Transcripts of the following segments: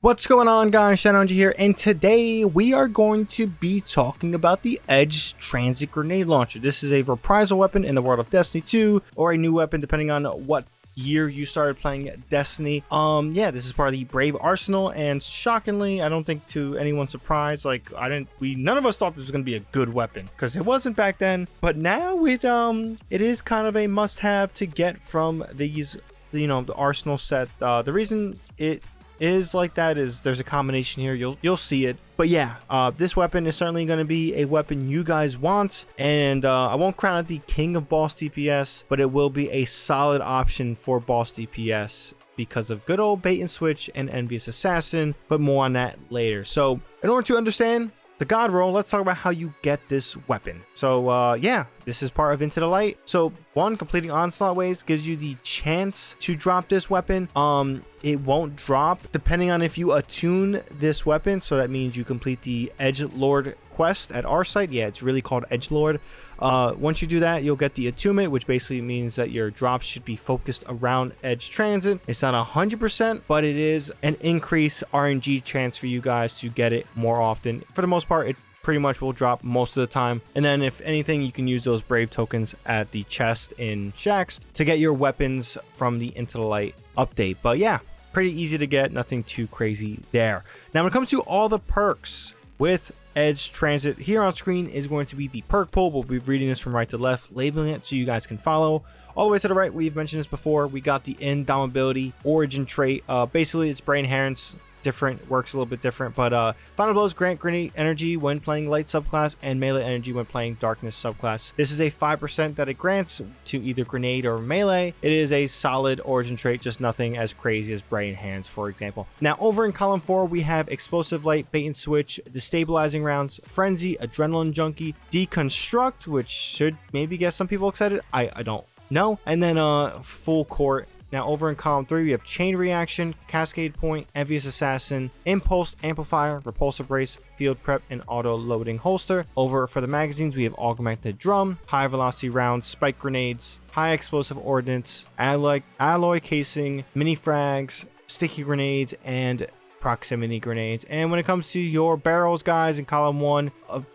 What's going on, guys? ShadowNinja here, and today we are going to be talking about the Edge Transit Grenade Launcher. This is a reprisal weapon in the world of Destiny 2, or a new weapon depending on what year you started playing Destiny. Yeah, this is part of the Brave Arsenal, and shockingly, I don't think to anyone's surprise, none of us thought this was going to be a good weapon, because it wasn't back then, but now it is kind of a must-have to get from these, the Arsenal set. The reason it is like that is there's a combination here, you'll see it, but yeah, this weapon is certainly going to be a weapon you guys want, and I won't crown it the king of Boss DPS, but it will be a solid option for Boss DPS because of good old bait and switch and envious assassin, but more on that later. So in order to understand the God Roll, let's talk about how you get this weapon. So yeah, this is part of Into the Light. So one, completing onslaught waves gives you the chance to drop this weapon. It won't drop depending on if you attune this weapon. So that means you complete the Edgelord quest at our site. Yeah, it's really called Edgelord. Once you do that, you'll get the attunement, which basically means that your drops should be focused around Edge Transit. It's not 100%, but it is an increased RNG chance for you guys to get it more often. For the most part, it pretty much will drop most of the time, and then if anything, you can use those Brave tokens at the chest in Shaxx to get your weapons from the Into the Light update. But yeah, pretty easy to get, nothing too crazy there. Now when it comes to all the perks with Edge Transit, here on screen is going to be the perk pool. We'll be reading this from right to left, labeling it so you guys can follow. All the way to the right, we've mentioned this before, we got the Indomitability origin trait. Basically it's brain inherence, different, works a little bit different, but final blows grant grenade energy when playing light subclass and melee energy when playing darkness subclass. This is a 5% that it grants to either grenade or melee. It is a solid origin trait, just nothing as crazy as brain hands, for example. Now over in column 4, we have explosive light, bait and switch, destabilizing rounds, frenzy, adrenaline junkie, deconstruct, which should maybe get some people excited, I don't know, and then full court. Now over in column 3, we have Chain Reaction, Cascade Point, Envious Assassin, Impulse Amplifier, Repulsive Brace, Field Prep, and Auto Loading Holster. Over for the magazines, we have Augmented Drum, High Velocity Rounds, Spike Grenades, High Explosive Ordnance, Alloy Casing, Mini Frags, Sticky Grenades, and Proximity Grenades. And when it comes to your barrels, guys, in column 1,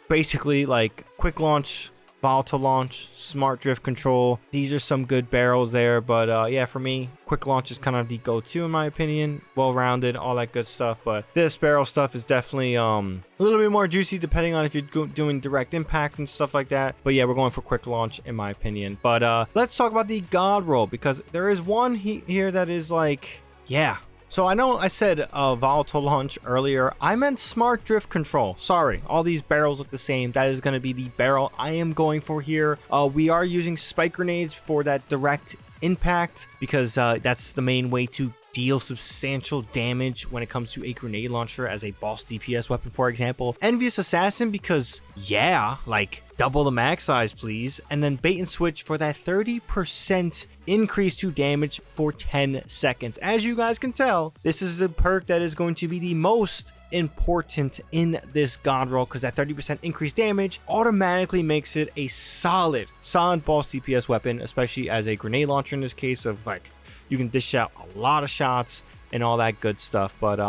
basically like Quick Launch, Volatile Launch, Smart Drift Control. These are some good barrels there, but yeah, for me, Quick Launch is kind of the go-to in my opinion. Well-rounded, all that good stuff, but this barrel stuff is definitely a little bit more juicy depending on if you're doing direct impact and stuff like that. But yeah, we're going for Quick Launch in my opinion. But let's talk about the God Roll, because there is one here that is like, yeah. So I know I said Volatile Launch earlier. I meant Smart Drift Control. Sorry, all these barrels look the same. That is going to be the barrel I am going for here. We are using Spike Grenades for that direct impact, because that's the main way to deal substantial damage when it comes to a grenade launcher as a Boss DPS weapon, for example. Envious Assassin, because yeah, like double the mag size please. And then Bait and Switch for that 30% increase to damage for 10 seconds. As you guys can tell, this is the perk that is going to be the most important in this God Roll, because that 30% increased damage automatically makes it a solid Boss DPS weapon, especially as a grenade launcher in this case, of like you can dish out a lot of shots and all that good stuff. But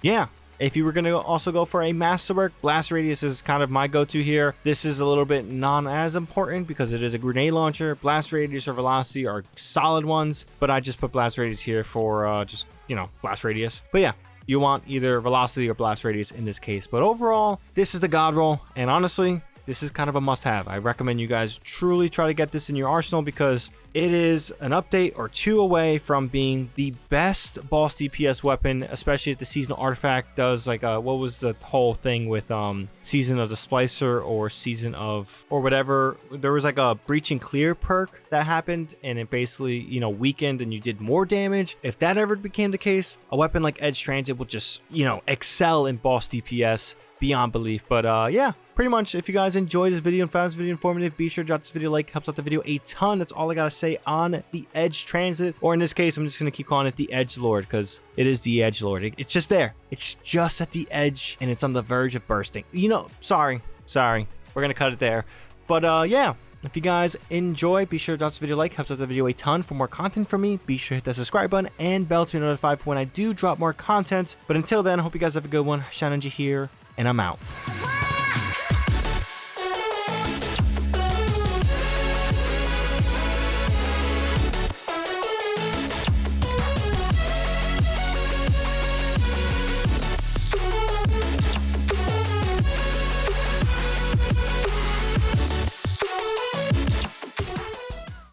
yeah, if you were going to also go for a masterwork, Blast Radius is kind of my go-to here. This is a little bit not as important because it is a grenade launcher. Blast Radius or Velocity are solid ones, but I just put Blast Radius here for just, Blast Radius. But yeah, you want either Velocity or Blast Radius in this case. But overall, this is the God Roll, and honestly, this is kind of a must-have. I recommend you guys truly try to get this in your arsenal, because it is an update or two away from being the best Boss DPS weapon, especially if the seasonal artifact does like what was the whole thing with Season of the Splicer or Season of or whatever. There was like a Breach and Clear perk that happened, and it basically weakened and you did more damage. If that ever became the case, a weapon like Edge Transit will just excel in Boss DPS beyond belief. But yeah, pretty much, if you guys enjoyed this video and found this video informative, be sure to drop this video a like. Helps out the video a ton. That's all I gotta say on the Edge Transit, or in this case I'm just gonna keep calling it the Edgelord, because it is the Edgelord. It's just there, it's just at the edge, and it's on the verge of bursting. Sorry, we're gonna cut it there. But yeah, If you guys enjoy, be sure to drop this video a like, helps out the video a ton. For more content from me, be sure to hit that subscribe button and bell to be notified for when I do drop more content. But until then, I hope you guys have a good one. ShadowNinja here, and I'm out.